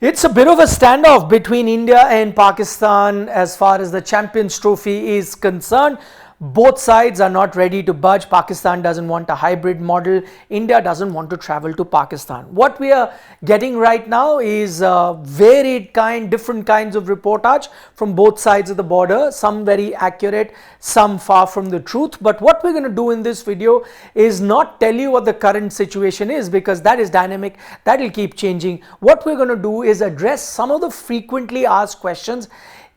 It's a bit of a standoff between India and Pakistan as far as the Champions Trophy is concerned. Both sides are not ready to budge. Pakistan doesn't want a hybrid model. India doesn't want to travel to Pakistan. What we are getting right now is different kinds of reportage from both sides of the border. Some very accurate, some far from the truth. But what we're going to do in this video is not tell you what the current situation is, because that is dynamic, that will keep changing. What we're going to do is address some of the frequently asked questions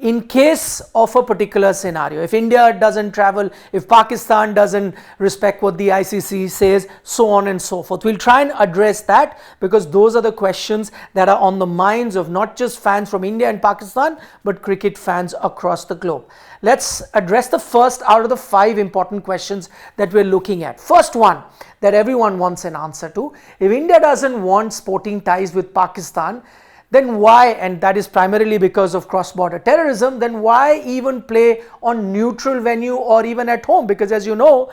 in case of a particular scenario. If India doesn't travel, if Pakistan doesn't respect what the ICC says, so on and so forth. We'll try and address that, because those are the questions that are on the minds of not just fans from India and Pakistan, but cricket fans across the globe. Let's address the first out of the 5 important questions that we're looking at. First one that everyone wants an answer to: if India doesn't want sporting ties with Pakistan, then why, and that is primarily because of cross-border terrorism, then why even play on neutral venue or even at home? Because as you know,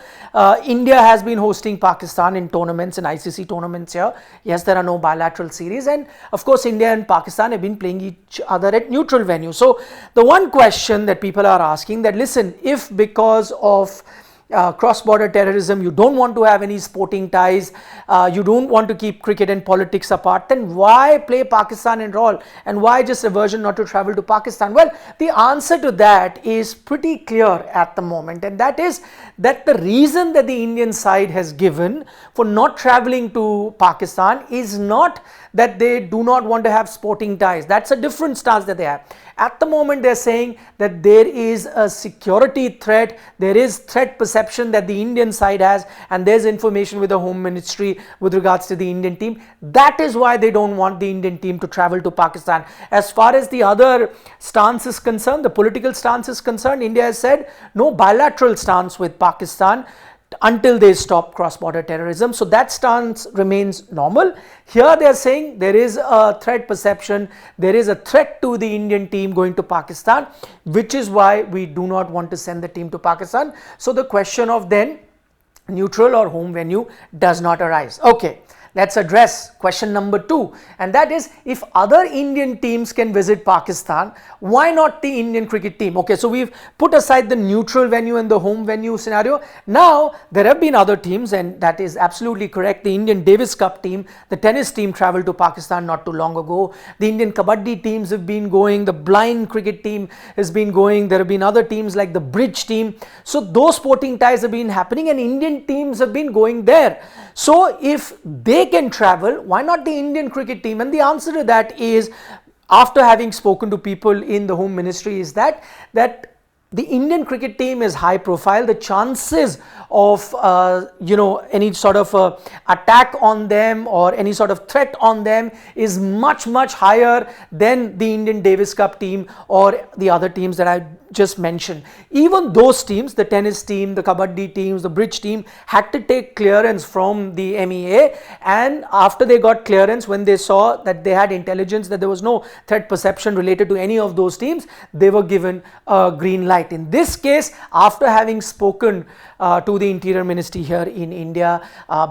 India has been hosting Pakistan in tournaments and ICC tournaments here. Yes, there are no bilateral series, and of course India and Pakistan have been playing each other at neutral venue. So the one question that people are asking, that listen, if because of cross-border terrorism you don't want to have any sporting ties, you don't want to keep cricket and politics apart, then why play Pakistan and all, and why just aversion not to travel to Pakistan? Well, the answer to that is pretty clear at the moment, and that is that the reason that the Indian side has given for not traveling to Pakistan is not that they do not want to have sporting ties. That's a different stance that they have. At the moment they're saying that there is a security threat, there is threat perception that the Indian side has, and there's information with the Home Ministry with regards to the Indian team. That is why they don't want the Indian team to travel to Pakistan. As far as the other stance is concerned, the political stance is concerned, India has said no bilateral stance with Pakistan until they stop cross-border terrorism. So that stance remains normal. Here they are saying there is a threat perception, there is a threat to the Indian team going to Pakistan, which is why we do not want to send the team to Pakistan. So the question of then neutral or home venue does not arise. Okay. Let's address question number 2, and that is, if other Indian teams can visit Pakistan, why not the Indian cricket team? Okay, so we've put aside the neutral venue and the home venue scenario. Now there have been other teams, and that is absolutely correct. The Indian Davis Cup team, the tennis team traveled to Pakistan not too long ago. The Indian kabaddi teams have been going, the blind cricket team has been going, there have been other teams like the bridge team. So those sporting ties have been happening and Indian teams have been going there. So if they can travel, why not the Indian cricket team? And the answer to that is, after having spoken to people in the Home Ministry, is that the Indian cricket team is high profile. The chances of any sort of attack on them or any sort of threat on them is much higher than the Indian Davis Cup team or the other teams that I just mentioned. Even those teams, the tennis team, the kabaddi teams, the bridge team, had to take clearance from the MEA, and after they got clearance, when they saw that they had intelligence that there was no threat perception related to any of those teams, they were given a green light. In this case, after having spoken to the Interior Ministry here in India,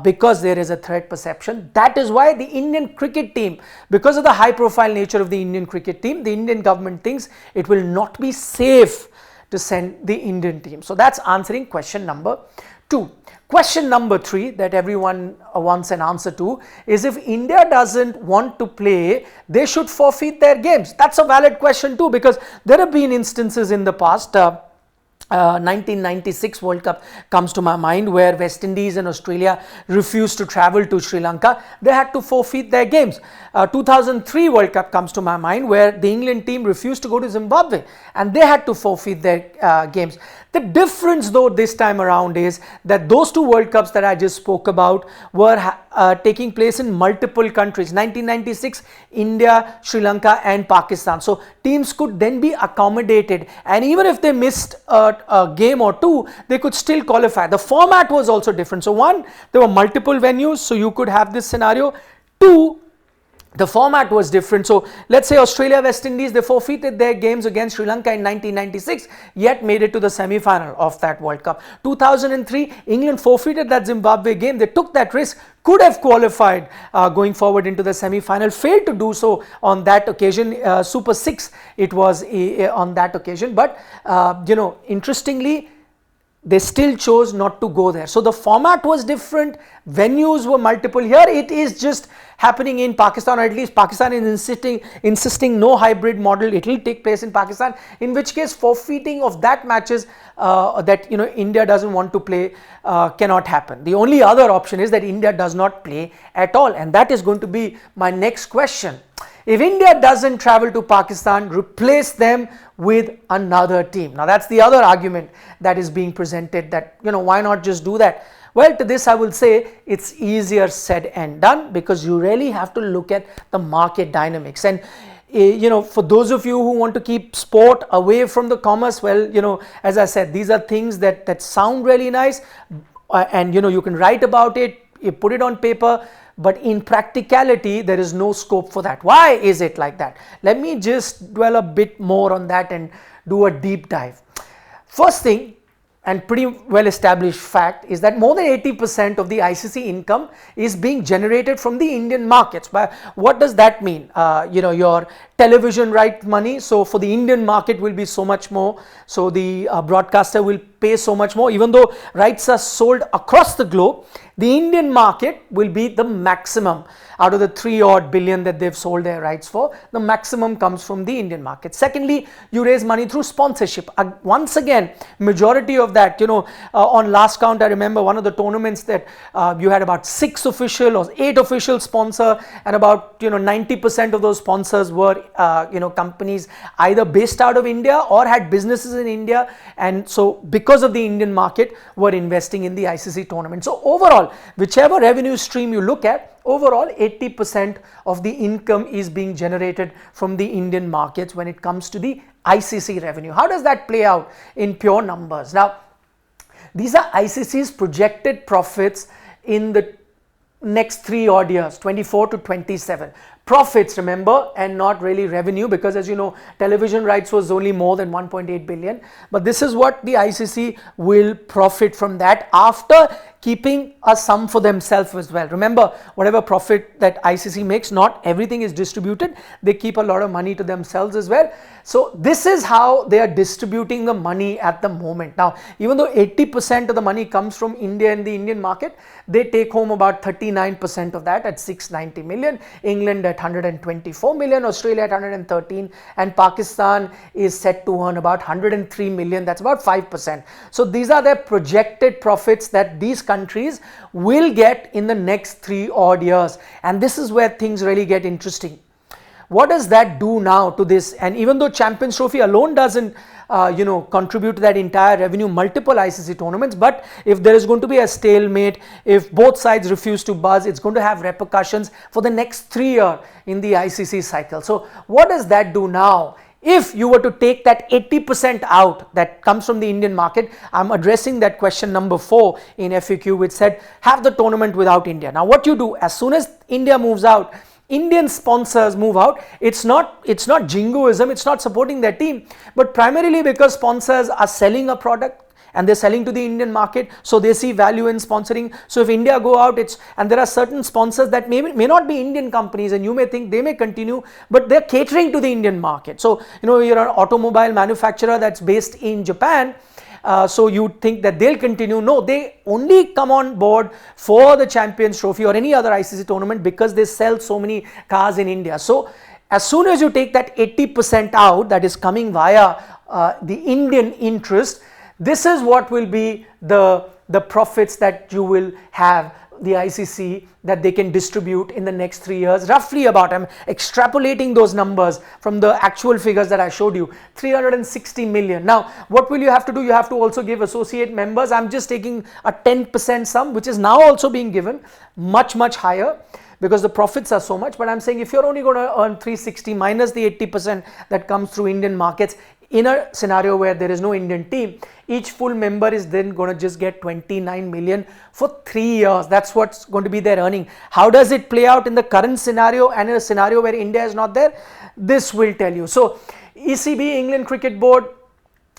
because there is a threat perception, that is why the Indian cricket team, because of the high profile nature of the Indian cricket team, the Indian government thinks it will not be safe to send the Indian team. So that's answering question number 2. Question number 3 that everyone wants an answer to is, if India doesn't want to play, they should forfeit their games. That's a valid question too, because there have been instances in the past. 1996 World Cup comes to my mind, where West Indies and Australia refused to travel to Sri Lanka. They had to forfeit their games. 2003 World Cup comes to my mind, where the England team refused to go to Zimbabwe and they had to forfeit their games. The difference though this time around is that those 2 World Cups that I just spoke about were taking place in multiple countries. 1996, India, Sri Lanka and Pakistan. So teams could then be accommodated, and even if they missed a game or 2, they could still qualify. The format was also different. So 1, there were multiple venues, so you could have this scenario. 2, the format was different. So let's say Australia, West Indies, they forfeited their games against Sri Lanka in 1996, yet made it to the semi-final of that World Cup. 2003, England forfeited that Zimbabwe game. They took that risk, could have qualified going forward into the semi-final, failed to do so on that occasion. Super 6 it was on that occasion, but interestingly, they still chose not to go there. So the format was different, venues were multiple. Here it is just happening in Pakistan, or at least Pakistan is insisting no hybrid model. It will take place in Pakistan, in which case forfeiting of that matches that India doesn't want to play cannot happen. The only other option is that India does not play at all, and that is going to be my next question. If India doesn't travel to Pakistan, replace them with another team. Now that's the other argument that is being presented, that why not just do that? Well, to this I will say it's easier said and done, because you really have to look at the market dynamics. And for those of you who want to keep sport away from the commerce, well, as I said, these are things that sound really nice, and you can write about it, you put it on paper, but in practicality there is no scope for that. Why is it like that? Let me just dwell a bit more on that and do a deep dive. First thing, and pretty well established fact, is that more than 80% of the ICC income is being generated from the Indian markets. But what does that mean? Your television right money, so for the Indian market will be so much more, so the broadcaster will pay so much more. Even though rights are sold across the globe, the Indian market will be the maximum. Out of the 3 odd billion that they've sold their rights for, the maximum comes from the Indian market. Secondly, you raise money through sponsorship. Once again, majority of that, on last count, I remember one of the tournaments that you had about 6 official or 8 official sponsor, and about 90% of those sponsors were companies either based out of India or had businesses in India, and so because of the Indian market were investing in the ICC tournament. So overall, whichever revenue stream you look at, overall 80% of the income is being generated from the Indian markets when it comes to the ICC revenue. How does that play out in pure numbers? Now, these are ICC's projected profits in the next 3 odd years, 24 to 27. Profits, remember, and not really revenue, because as you know, television rights was only more than 1.8 billion. But this is what the ICC will profit from that, after keeping a sum for themselves as well. Remember, whatever profit that ICC makes, not everything is distributed. They keep a lot of money to themselves as well. So this is how they are distributing the money at the moment. Now, even though 80% of the money comes from India and the Indian market, they take home about 39% of that at 690 million, England at 124 million, Australia at 113, and Pakistan is set to earn about 103 million. That's about 5%. So these are their projected profits that these countries will get in the next 3 odd years, and this is where things really get interesting. What does that do now to this? And even though Champions Trophy alone doesn't contribute to that entire revenue, multiple ICC tournaments, but if there is going to be a stalemate, if both sides refuse to buzz, it's going to have repercussions for the next 3 years in the ICC cycle. So what does that do now? If you were to take that 80% out that comes from the Indian market, I'm addressing that question number 4 in FAQ, which said have the tournament without India. Now what you do, as soon as India moves out, Indian sponsors move out. It's not jingoism, it's not supporting their team, but primarily because sponsors are selling a product and they're selling to the Indian market, so they see value in sponsoring. So if India go out, and there are certain sponsors that may not be Indian companies, and you may think they may continue, but they're catering to the Indian market. So you're an automobile manufacturer that's based in Japan, so you think that they'll continue. No, they only come on board for the Champions Trophy or any other ICC tournament because they sell so many cars in India. So as soon as you take that 80% out that is coming via the Indian interest, this is what will be the profits that you will have, the ICC, that they can distribute in the next 3 years. Roughly about, I'm extrapolating those numbers from the actual figures that I showed you, 360 million. Now, what will you have to do? You have to also give associate members. I'm just taking a 10% sum, which is now also being given, much higher, because the profits are so much. But I'm saying if you're only going to earn 360 minus the 80% that comes through Indian markets, In a scenario where there is no Indian team, each full member is then going to just get 29 million for 3 years. That's what's going to be their earning. How does it play out in the current scenario and in a scenario where India is not there? This will tell you. So ECB, England Cricket Board,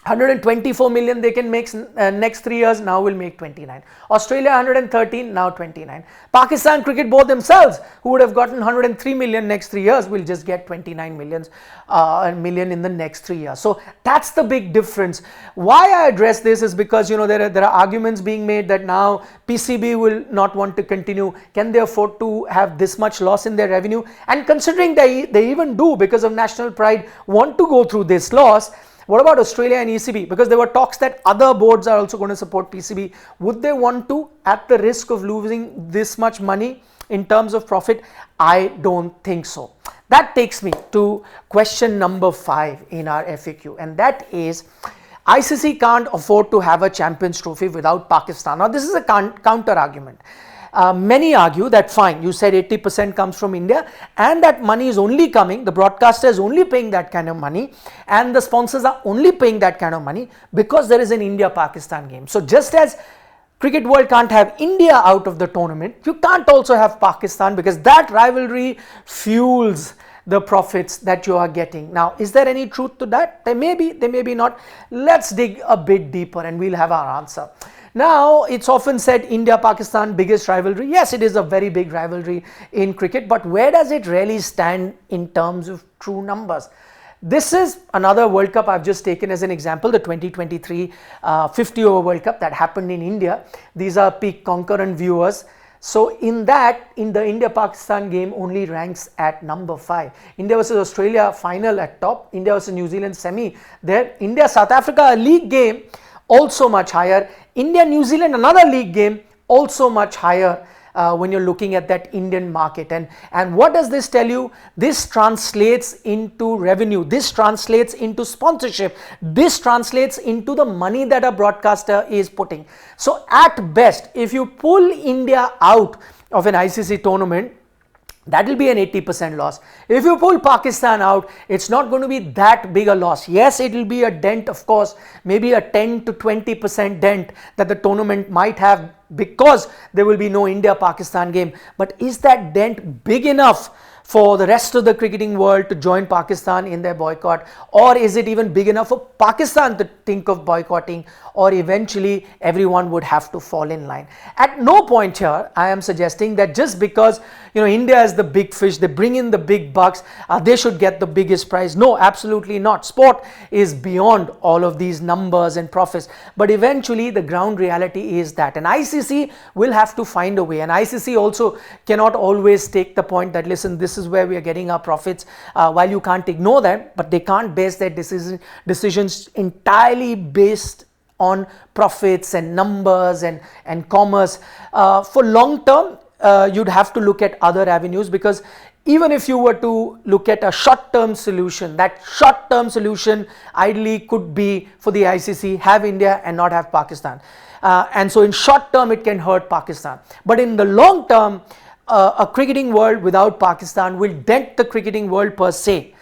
124 million they can make next 3 years, now will make 29. Australia 113, now 29. Pakistan Cricket Board themselves, who would have gotten 103 million next 3 years, will just get 29 million in the next 3 years. So that's the big difference. Why I address this is because, you know, there are arguments being made that now PCB will not want to continue. Can they afford to have this much loss in their revenue? And considering they even do, because of national pride, want to go through this loss. What about Australia and ECB? Because there were talks that other boards are also going to support PCB. Would they want to, at the risk of losing this much money in terms of profit? I don't think so. That takes me to question number 5 in our FAQ, and that is ICC can't afford to have a Champions Trophy without Pakistan. Now, this is a counter argument. Many argue that fine, you said 80% comes from India and that money is only coming, the broadcaster is only paying that kind of money and the sponsors are only paying that kind of money because there is an India-Pakistan game. So just as cricket world can't have India out of the tournament, you can't also have Pakistan, because that rivalry fuels the profits that you are getting. Now, is there any truth to that? There may be, there may be not. Let's dig a bit deeper and we'll have our answer. Now, it's often said India-Pakistan biggest rivalry. Yes, it is a very big rivalry in cricket, but where does it really stand in terms of true numbers? This is another World Cup I've just taken as an example, the 2023 50-over World Cup that happened in India. These are peak concurrent viewers. So in that, in the India-Pakistan game only ranks at number 5. India versus Australia final at top, India versus New Zealand semi there, India-South Africa a league game also much higher, India-New Zealand another league game also much higher when you're looking at that Indian market. And what does this tell you? This translates into revenue, this translates into sponsorship, this translates into the money that a broadcaster is putting. So at best, if you pull India out of an ICC tournament, that will be an 80% loss. If you pull Pakistan out, it's not going to be that big a loss. Yes, it will be a dent, of course, maybe a 10 to 20% dent that the tournament might have because there will be no India-Pakistan game. But is that dent big enough for the rest of the cricketing world to join Pakistan in their boycott? Or is it even big enough for Pakistan to think of boycotting, or eventually everyone would have to fall in line? At no point here I am suggesting that just because, you know, India is the big fish, they bring in the big bucks, they should get the biggest prize. No, absolutely not. Sport is beyond all of these numbers and profits, but eventually the ground reality is that, and ICC will have to find a way, and ICC also cannot always take the point that, listen, this is where we are getting our profits, while you can't ignore them, but they can't base their decisions entirely based on profits and numbers and commerce. For long term, you'd have to look at other avenues, because even if you were to look at a short-term solution, that short-term solution ideally could be for the ICC, have India and not have Pakistan. And so in short term, it can hurt Pakistan. But in the long term, a cricketing world without Pakistan will dent the cricketing world per se.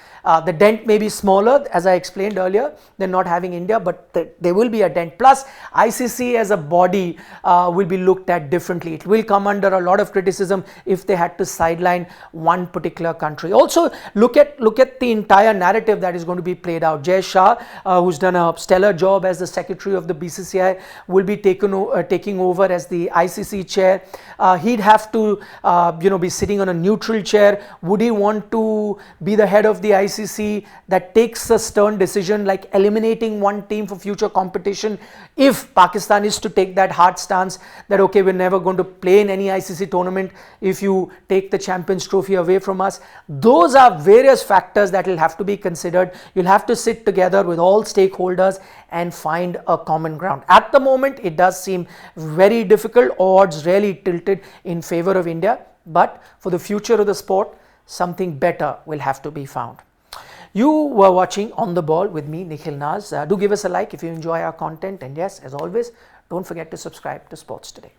The dent may be smaller, as I explained earlier, than not having India, but there will be a dent. Plus, ICC as a body will be looked at differently. It will come under a lot of criticism if they had to sideline one particular country. Also, look at the entire narrative that is going to be played out. Jay Shah, who's done a stellar job as the secretary of the BCCI, will be taking over as the ICC chair. He'd have to, be sitting on a neutral chair. Would he want to be the head of the ICC that takes a stern decision like eliminating one team for future competition if Pakistan is to take that hard stance that, okay, we're never going to play in any ICC tournament if you take the Champions Trophy away from us? Those are various factors that will have to be considered. You'll have to sit together with all stakeholders and find a common ground. At the moment, it does seem very difficult. Odds really tilted in favor of India, but for the future of the sport, something better will have to be found. You were watching On The Ball with me, nikhilnaz. Do give us a like if you enjoy our content, and yes, as always, don't forget to subscribe to Sports Today.